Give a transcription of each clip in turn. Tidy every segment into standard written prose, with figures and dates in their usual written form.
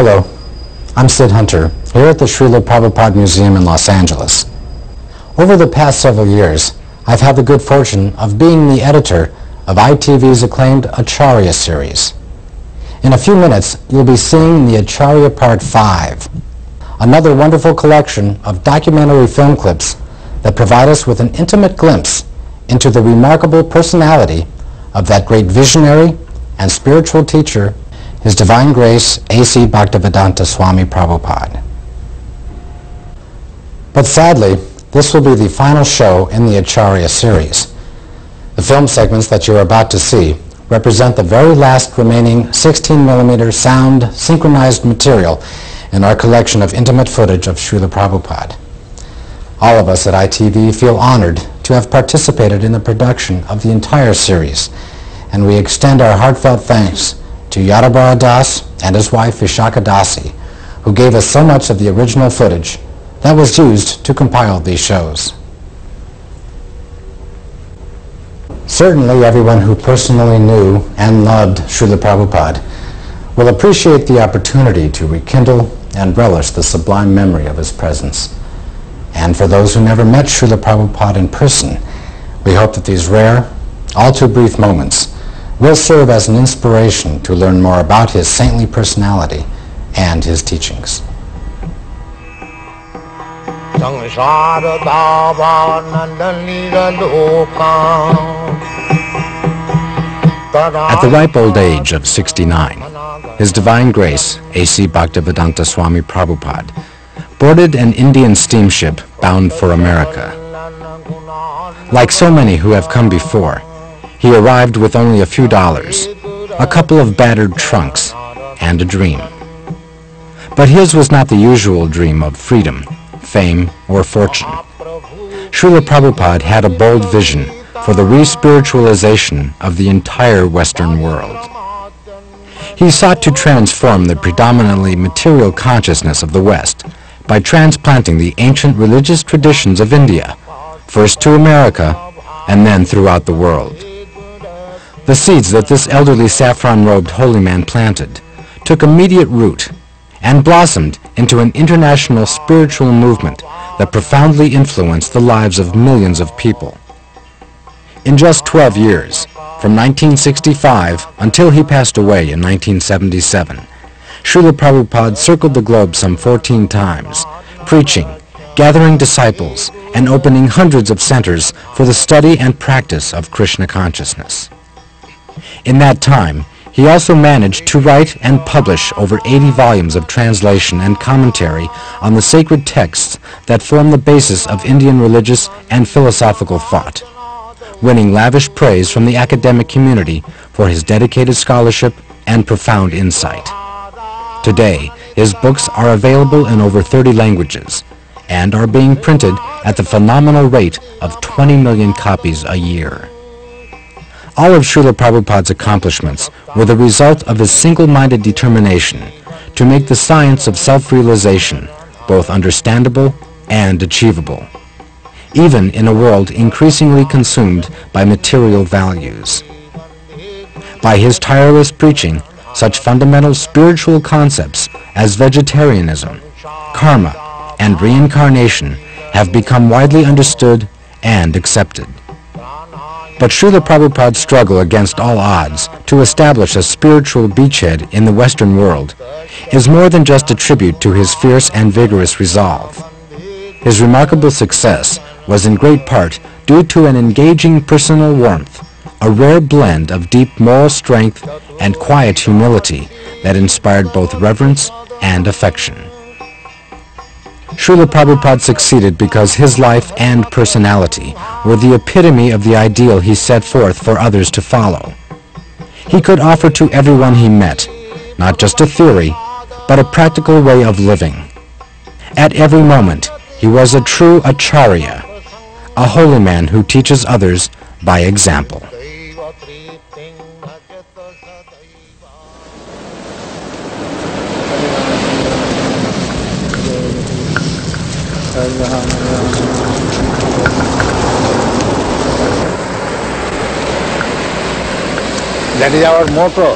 Hello, I'm Sid Hunter, here at the Srila Prabhupada Museum in Los Angeles. Over the past several years, I've had the good fortune of being the editor of ITV's acclaimed Acharya series. In a few minutes, you'll be seeing the Acharya Part 5, another wonderful collection of documentary film clips that provide us with an intimate glimpse into the remarkable personality of that great visionary and spiritual teacher, His Divine Grace A.C. Bhaktivedanta Swami Prabhupada. But sadly, this will be the final show in the Acharya series. The film segments that you're about to see represent the very last remaining 16mm sound synchronized material in our collection of intimate footage of Srila Prabhupada. All of us at ITV feel honored to have participated in the production of the entire series, and we extend our heartfelt thanks to Yadabara Das and his wife Vishaka Dasi, who gave us so much of the original footage that was used to compile these shows. Certainly everyone who personally knew and loved Srila Prabhupada will appreciate the opportunity to rekindle and relish the sublime memory of his presence. And for those who never met Srila Prabhupada in person, we hope that these rare, all too brief moments will serve as an inspiration to learn more about his saintly personality and his teachings. At the ripe old age of 69, His Divine Grace A.C. Bhaktivedanta Swami Prabhupada boarded an Indian steamship bound for America. Like so many who have come before, he arrived with only a few dollars, a couple of battered trunks, and a dream. But his was not the usual dream of freedom, fame, or fortune. Srila Prabhupada had a bold vision for the re-spiritualization of the entire Western world. He sought to transform the predominantly material consciousness of the West by transplanting the ancient religious traditions of India, first to America and then throughout the world. The seeds that this elderly saffron-robed holy man planted took immediate root and blossomed into an international spiritual movement that profoundly influenced the lives of millions of people. In just 12 years, from 1965 until he passed away in 1977, Srila Prabhupada circled the globe some 14 times, preaching, gathering disciples, and opening hundreds of centers for the study and practice of Krishna consciousness. In that time, he also managed to write and publish over 80 volumes of translation and commentary on the sacred texts that form the basis of Indian religious and philosophical thought, winning lavish praise from the academic community for his dedicated scholarship and profound insight. Today, his books are available in over 30 languages and are being printed at the phenomenal rate of 20 million copies a year. All of Srila Prabhupada's accomplishments were the result of his single-minded determination to make the science of self-realization both understandable and achievable, even in a world increasingly consumed by material values. By his tireless preaching, such fundamental spiritual concepts as vegetarianism, karma, and reincarnation have become widely understood and accepted. But Srila Prabhupada's struggle against all odds to establish a spiritual beachhead in the Western world is more than just a tribute to his fierce and vigorous resolve. His remarkable success was in great part due to an engaging personal warmth, a rare blend of deep moral strength and quiet humility that inspired both reverence and affection. Srila Prabhupada succeeded because his life and personality were the epitome of the ideal he set forth for others to follow. He could offer to everyone he met, not just a theory, but a practical way of living. At every moment, he was a true Acharya, a holy man who teaches others by example. That is our motto.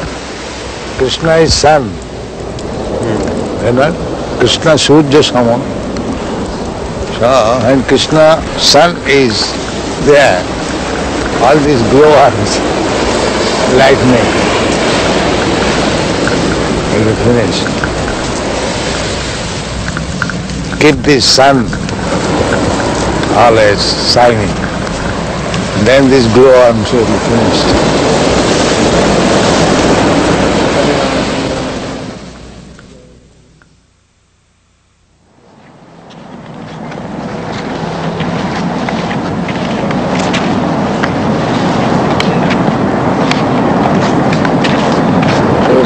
Krishna is Son. Then what? Krishna Surya Sama. So when Krishna sun is there, all these glowworms, lightning, will be finished. Keep this sun always shining. Then this glowworms will be finished.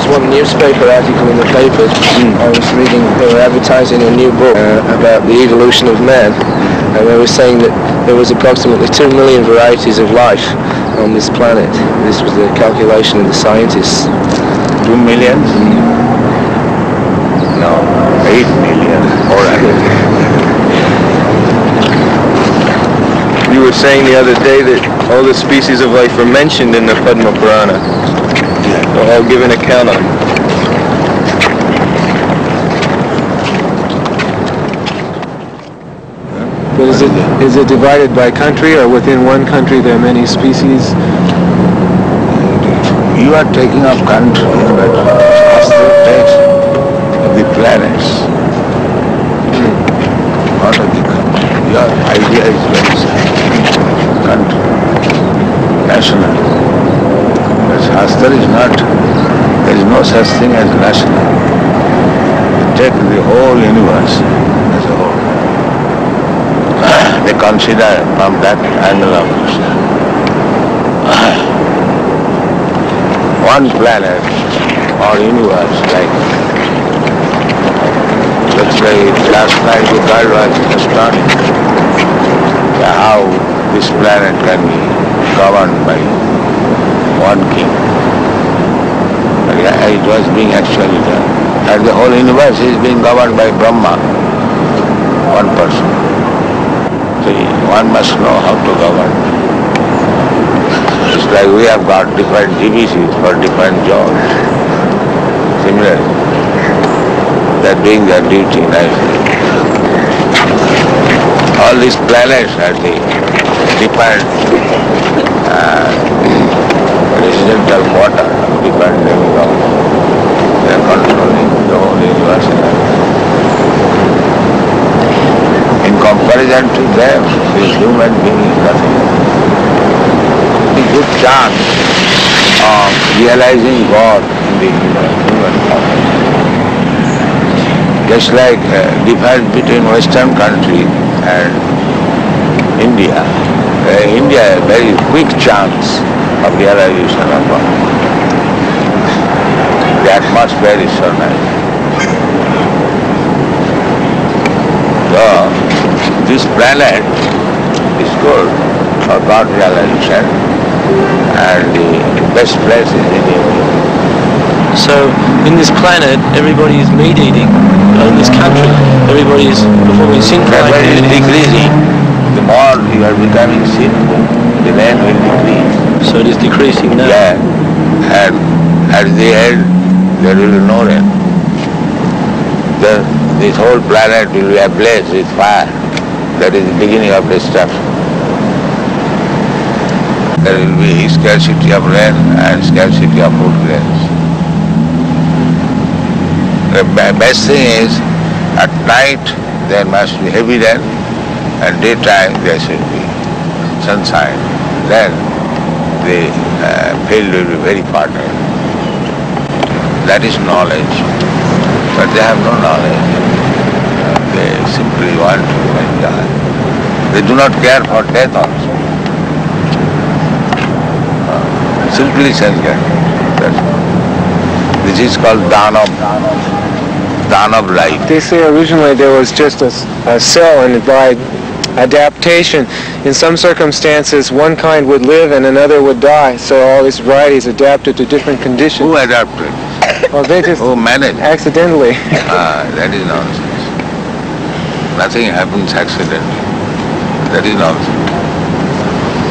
One newspaper article in the paper, I was reading, they were advertising a new book about the evolution of man, and they were saying that there was approximately 2 million varieties of life on this planet. This was the calculation of the scientists. 2 million? No, 8 million. All right. You were saying the other day that all the species of life are mentioned in the Padma Purana. They're all given account on. But is it divided by country, or within one country there are many species? You are taking up country, but Shastra takes the planets. Not of the country. Your idea is very simple. Country, national. But Shastra is not, there is no such thing as national. Take the whole universe as a whole. They consider from that angle of view. One planet or universe, like, let's say last night the girl was astonished how this planet can be governed by one king. But it was being actually done. And the whole universe is being governed by Brahma, one person. So one must know how to govern. It's like we have got different divisions for different jobs. Similarly, they're doing their duty nicely. All these planets are the different residential quarter of different demigods. They are controlling the whole universe. In comparison to them, this human being is nothing. A good chance of realizing God in the human form. Just like difference between Western country and India. India has a very quick chance of realization of God. The atmosphere is so nice. So, this planet is good for God realization, and the best place is in India. So, in this planet, everybody is meat eating. In this country, everybody is performing sinful activities. It is decreasing. The more you are becoming sinful, the rain will decrease. So it is decreasing now. Yeah, and at the end, there will be no rain. This whole planet will be ablaze with fire. That is the beginning of destruction. There will be scarcity of rain and scarcity of food grains. The best thing is, at night there must be heavy rain, and daytime there should be sunshine. Then the field will be very fertile. That is knowledge. But they have no knowledge. They simply want to enjoy. They do not care for death also. Simply sense-getting. This is called Danav life. They say originally there was just a cell, and by adaptation, in some circumstances one kind would live and another would die. So all these varieties adapted to different conditions. Who adapted? Well, they just Who managed? accidentally. That is nonsense. Nothing happens accidentally. That is nonsense.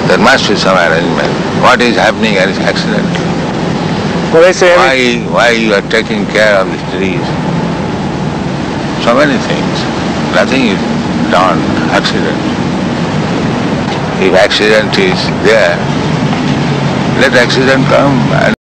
There must be some arrangement. What is happening is accidental. Well, they say Why you are taking care of the trees? so many things. Nothing is done accident. If accident is there, let accident come and